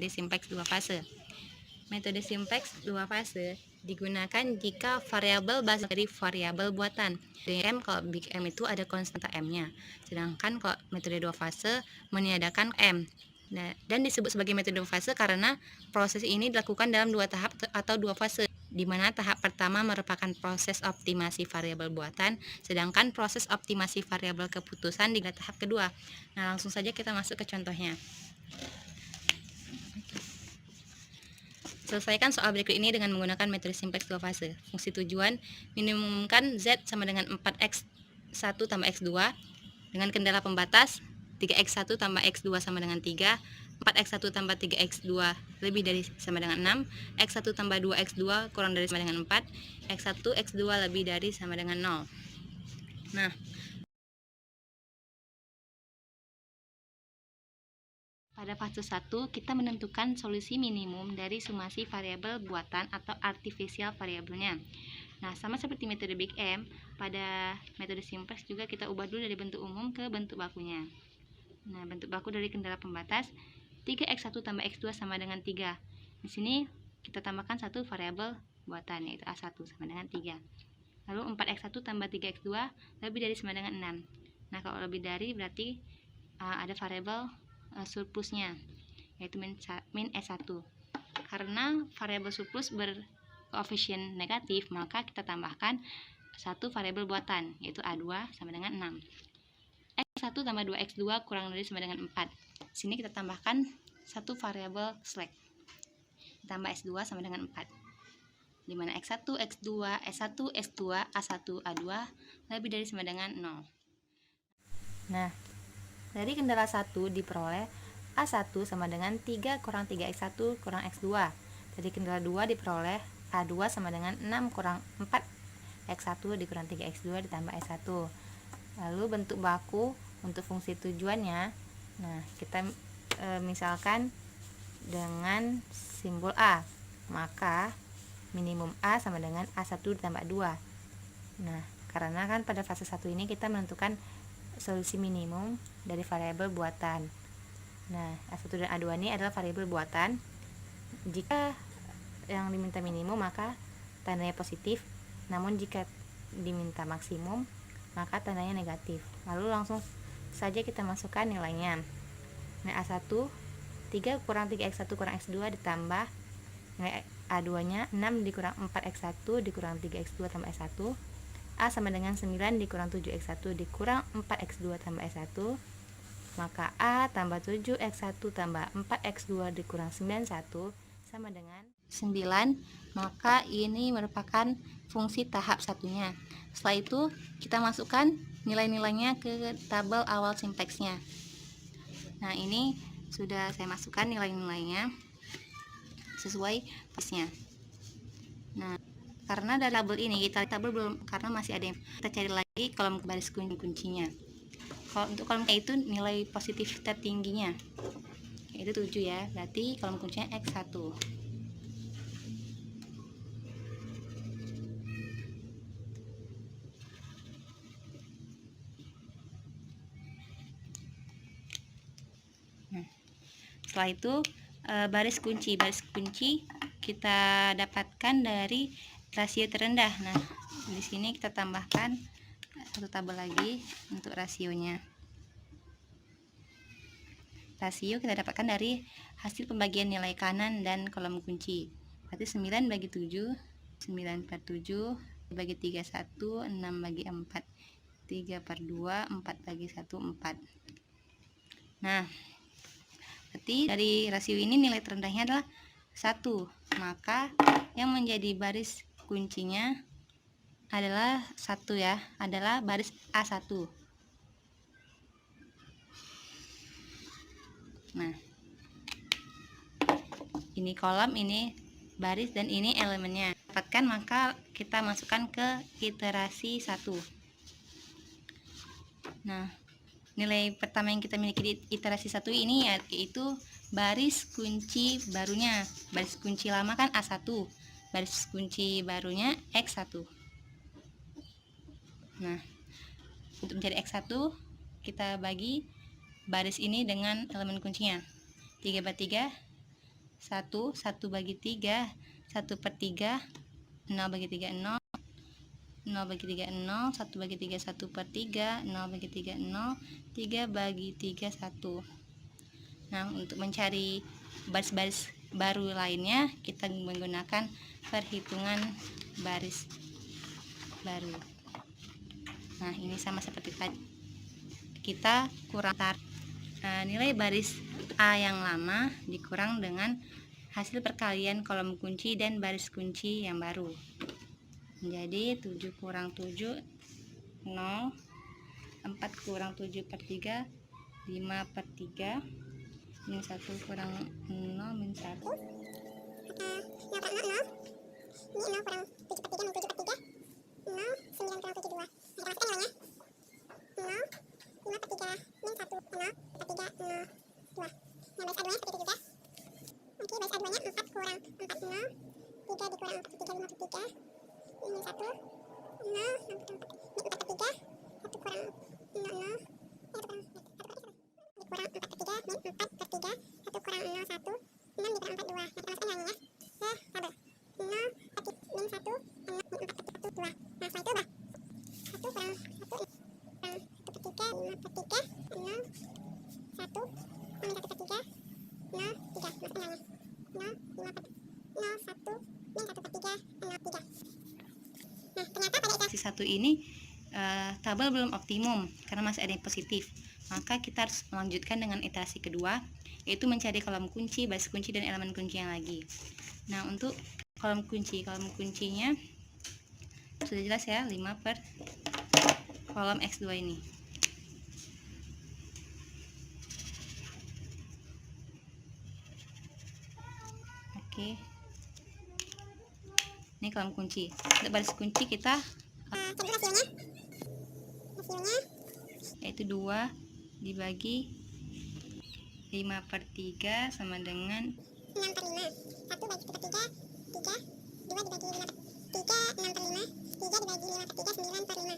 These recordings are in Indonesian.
simplex dua fase. Metode simplex dua fase digunakan jika variabel basis dari variabel buatan. Big M, kalau Big M itu ada konstanta M-nya. Sedangkan kalau metode dua fase meniadakan M. Nah, dan disebut sebagai metode dua fase karena proses ini dilakukan dalam dua tahap atau dua fase, di mana tahap pertama merupakan proses optimasi variabel buatan, sedangkan proses optimasi variabel keputusan di tahap kedua. Nah, langsung saja kita masuk ke contohnya. Selesaikan soal berikut ini dengan menggunakan metode simplex dua fase. Fungsi tujuan minimumkan Z sama dengan 4x1 tambah x2 dengan kendala pembatas 3x1 tambah x2 sama dengan 3, 4x1 tambah 3x2 lebih dari sama dengan 6, x1 tambah 2x2 kurang dari sama dengan 4, x1, x2 lebih dari sama dengan 0. Nah, pada fase 1, kita menentukan solusi minimum dari sumasi variabel buatan atau artificial variabelnya. Nah, sama seperti metode Big M, pada metode simplex juga kita ubah dulu dari bentuk umum ke bentuk bakunya. Nah, bentuk baku dari kendala pembatas 3x1 tambah x2 sama dengan 3. Di sini kita tambahkan satu variabel buatan, yaitu A1 sama dengan 3. Lalu 4x1 tambah 3x2 lebih dari sama dengan 6. Nah, kalau lebih dari berarti ada variabel surplusnya, yaitu min S1. Karena variabel surplus berkoefisien negatif, maka kita tambahkan satu variabel buatan, yaitu A2 sama dengan 6. X1 tambah 2x2 kurang dari sama dengan 4. Sini kita tambahkan satu variabel slack, ditambah S2 sama dengan 4. Di mana X1, X2, S1, S2, A1, A2 lebih dari sama dengan 0. Nah, dari kendala 1 diperoleh A1 sama dengan 3 kurang 3x1 kurang x2. Dari kendala 2 diperoleh A2 sama dengan 6 kurang 4x1 dikurang 3x2 ditambah s1. Lalu bentuk baku untuk fungsi tujuannya, nah kita misalkan dengan simbol A, maka minimum A sama dengan A1 ditambah 2. Nah, karena kan pada fase 1 ini kita menentukan solusi minimum dari variabel buatan. Nah, A1 dan A2 ini adalah variabel buatan. Jika yang diminta minimum maka tandanya positif, namun jika diminta maksimum maka tandanya negatif. Lalu langsung saja kita masukkan nilainya. Nah, A1 3 kurang 3x1 kurang x2 ditambah nilai A2 nya 6 dikurang 4x1 dikurang 3x2 tambah s1. A sama dengan 9 dikurang 7x1 dikurang 4x2 tambah s1, maka A tambah 7x1 tambah 4x2 dikurang 91 sama dengan 9, maka ini merupakan fungsi tahap satunya. Setelah itu kita masukkan nilai-nilainya ke tabel awal simplexnya. Nah, ini sudah saya masukkan nilai-nilainya sesuai pasnya. Nah, karena dari tabel ini kita tabel belum, karena masih ada yang kita cari lagi kolom baris kuncinya. Kalau untuk kolom itu nilai positif tertingginya yaitu 7 ya, berarti kolom kuncinya X1. Nah, setelah itu baris kunci kita dapatkan dari rasio terendah. Nah, di sini kita tambahkan satu tabel lagi untuk rasionya. Rasio kita dapatkan dari hasil pembagian nilai kanan dan kolom kunci. Berarti 9 bagi 7, 9 per 7 bagi 3, 1, 6 bagi 4, 3 per 2, 4 bagi 1, 4. Nah, berarti dari rasio ini nilai terendahnya adalah 1, maka yang menjadi baris kuncinya adalah 1 ya, adalah baris A1. Nah, ini kolom, ini baris, dan ini elemennya. Dapatkan, maka kita masukkan ke iterasi 1. Nah, nilai pertama yang kita miliki di iterasi 1 ini yaitu baris kunci barunya. Baris kunci lama kan A1, baris kunci barunya X1. Nah, untuk mencari X1 kita bagi baris ini dengan elemen kuncinya. 3 per 3 1, 1 bagi 3, 1 per 3, 0 bagi 3, 0, 0 bagi 3, 0, 1 bagi 3, 1 per 3, 0 bagi 3, 0, 3 bagi 3, 1. Nah, untuk mencari baris-baris baru lainnya, kita menggunakan perhitungan baris baru. Nah, ini sama seperti tadi. Kita kurang nilai baris A yang lama dikurang dengan hasil perkalian kolom kunci dan baris kunci yang baru. Jadi 7 kurang 7, 0, 4 kurang 7 per 3, 5 per 3, min 1 kurang 0, min 1. Satu ini tabel belum optimum karena masih ada yang positif, maka kita harus melanjutkan dengan iterasi kedua, yaitu mencari kolom kunci, baris kunci, dan elemen kunci yang lagi. Nah, untuk kolom kuncinya sudah jelas ya, 5 per kolom X2 ini. Oke, ini kolom kunci. Untuk baris kunci kita yaitu 2 dibagi 5 per 3 sama dengan 6 per 5. 1 bagi 1 per 3, 3. 2 dibagi 5 per 3, 6 per 5. 3 dibagi 5 per 3, 9 per 5.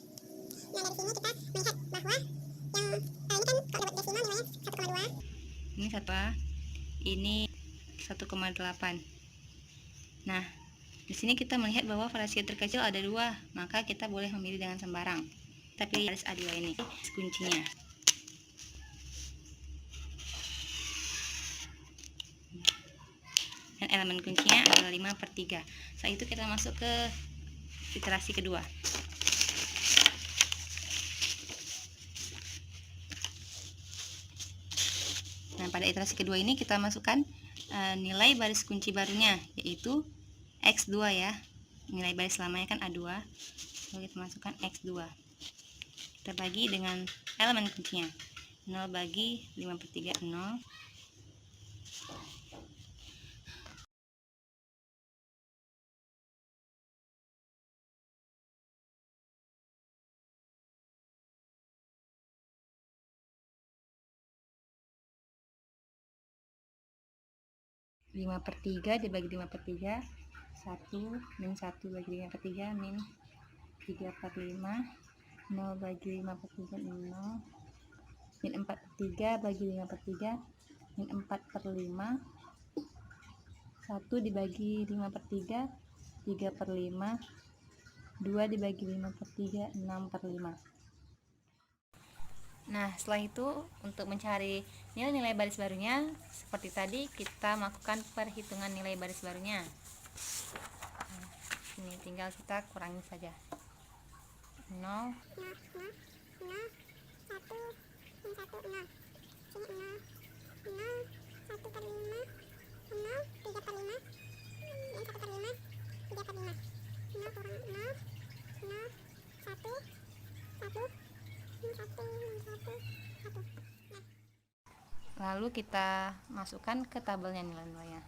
Nah, dari sini kita melihat bahwa yang ini kan kalau dapat desimal nilainya 1,2. Ini 1A, ini 1,8. Nah, di sini kita melihat bahwa rasio terkecil ada 2, maka kita boleh memilih dengan sembarang. Tapi baris A2 ini kuncinya. Dan elemen kuncinya adalah 5 per 3. Setelah itu kita masuk ke iterasi kedua. Nah, pada iterasi kedua ini kita masukkan nilai baris kunci barunya, yaitu X2 ya. Nilai baris lamanya kan A2. Lalu kita masukkan X2. Kita bagi dengan elemen kuncinya. 0 bagi 5 per 3, 0. 5 per 3 dibagi 5 per 3, 1, min 1 bagi 5 per 3, min 3 per 5, 0 bagi 5 per 3, 0, min 4 per 3 bagi 5 per 3, min 4 per 5, 1 dibagi 5 per 3, 3 per 5, 2 dibagi 5 per 3, 6 per 5. Nah, setelah itu untuk mencari nilai-nilai baris barunya, seperti tadi kita melakukan perhitungan nilai baris barunya. Nah, ini tinggal kita kurangi saja. 0, 0, 1, min 1, 0. Sini 0, 0, 1 per 5, 0, 3 per 5, min 1 per 5, 3 per 5. 0 kurang 0, 0, 1, 1, min 1, min 1, 1. Nah. lalu kita masukkan ke tabelnya nilai-nilainya.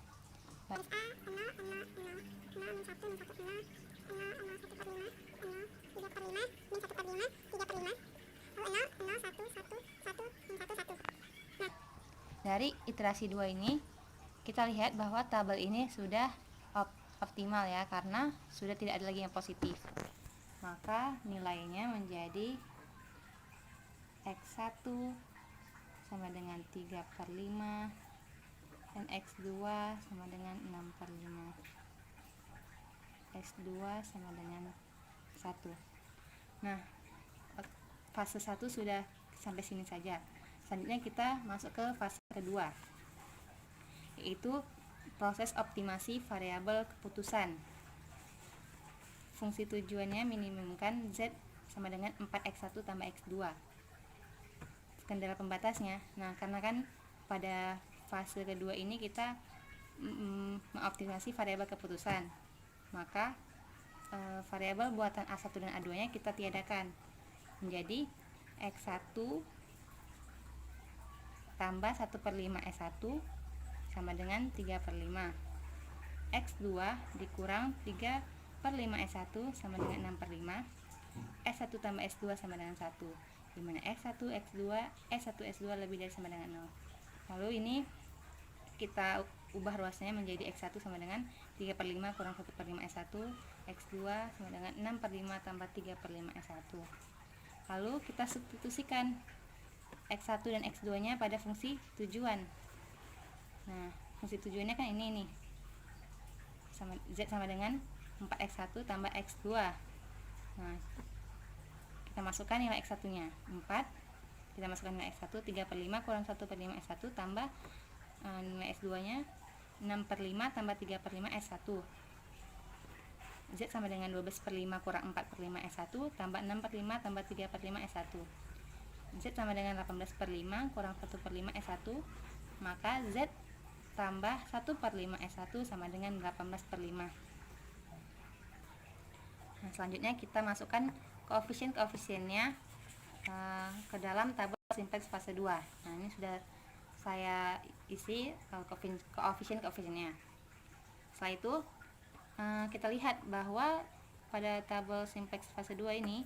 Baris A, 0, 0, 0, 0, min 1, min 1, 0, 0, 0, 1 per 5, 0, 3 per 5, min 1 per 5, 3 per 5. 0, 0, 1, 1, 1, min 1, 1. Nah. Dari iterasi 2 ini, kita lihat bahwa tabel ini sudah optimal ya, karena sudah tidak ada lagi yang positif. Maka nilainya menjadi X1 sama dengan 3 per 5, dan X2 sama dengan 6/5. X2 sama dengan 1. Nah, fase 1 sudah sampai sini saja. Selanjutnya kita masuk ke fase kedua, yaitu proses optimasi variabel keputusan. Fungsi tujuannya minimumkan Z sama dengan 4x1 tambah x2. Kendala pembatasnya, nah karena kan pada fase kedua ini kita mengoptimasi variabel keputusan, maka variabel buatan A1 dan A2 nya kita tiadakan, menjadi x1 tambah 1/5 S1 sama dengan 3/5. X2 dikurang 3/5 S1 sama dengan 6/5. S1 tambah S2 sama dengan 1, dimana X1, X2, S1, S2 lebih dari sama dengan 0. Lalu ini kita ubah ruasnya menjadi X1 sama dengan 3/5 kurang 1/5 S1, X2 sama dengan 6/5 tambah 3/5 S1. Lalu kita substitusikan X1 dan X2 nya pada fungsi tujuan. Nah, fungsi tujuannya kan ini nih, Z sama dengan 4x1 tambah x2. Nah, kita masukkan nilai x1 nya 4, kita masukkan nilai x1 3/5 kurang 1/5 S1 tambah nilai x2 nya 6/5 tambah 3/5 S1. Z sama dengan 12/5 kurang 4/5 S1 tambah 6/5 tambah 3/5 S1. Z sama dengan 18/5 kurang 1/5 S1, maka Z tambah 1/5 S1 sama dengan 18/5. Nah, selanjutnya kita masukkan koefisien-koefisiennya ke dalam tabel simplex fase 2. Nah, ini sudah saya isi koefisien-koefisiennya. Setelah itu kita lihat bahwa pada tabel simplex fase 2 ini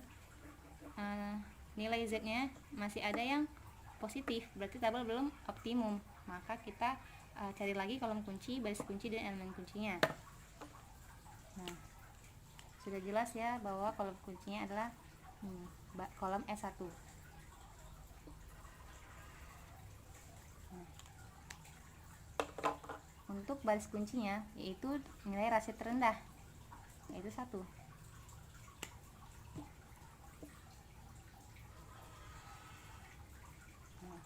nilai Z nya masih ada yang positif, berarti tabel belum optimum. Maka kita cari lagi kolom kunci, baris kunci, dan elemen kuncinya. Nah, sudah jelas ya bahwa kolom kuncinya adalah kolom S1. Nah, untuk baris kuncinya yaitu nilai rasio terendah, yaitu 1. Nah,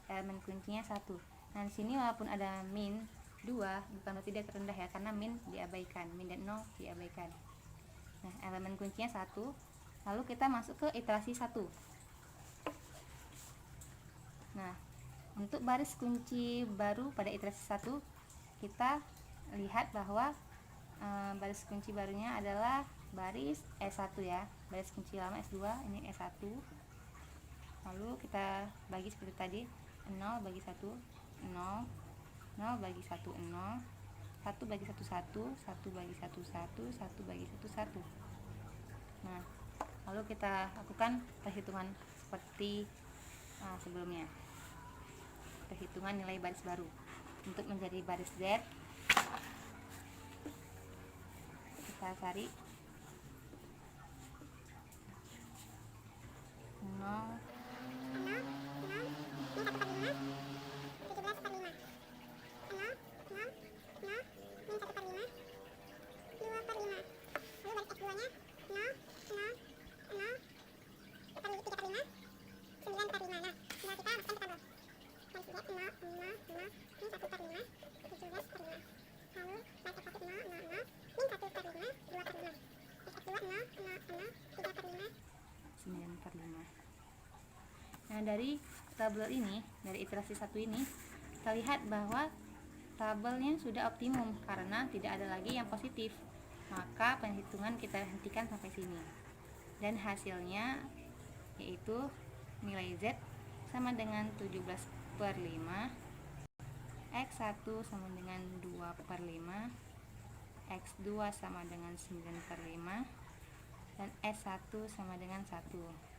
elemen kuncinya 1. Nah, di sini walaupun ada min 2, bukan berarti dia terendah ya, karena min diabaikan, min dan 0 diabaikan. Nah, elemen kuncinya 1. Lalu kita masuk ke iterasi 1. Nah, untuk baris kunci baru pada iterasi 1, kita lihat bahwa baris kunci barunya adalah baris S1 ya. Baris kunci lama S2, ini S1. Lalu kita bagi seperti tadi, 0 bagi 1, 0, 0 bagi 1, 0, 1 bagi 1, 1, 1 bagi 1, 1, 1 bagi 1, 1. Nah, lalu kita lakukan perhitungan seperti sebelumnya. Perhitungan nilai baris baru. Untuk menjadi baris Z, kita cari 0, 9/5. Nah, dari tabel ini, dari iterasi 1 ini, kita lihat bahwa tabelnya sudah optimum karena tidak ada lagi yang positif. Maka perhitungan kita hentikan sampai sini. Dan hasilnya yaitu nilai Z sama dengan 17/5, X1 sama dengan 2/5, X2 sama dengan 9/5, dan S1 sama dengan 1.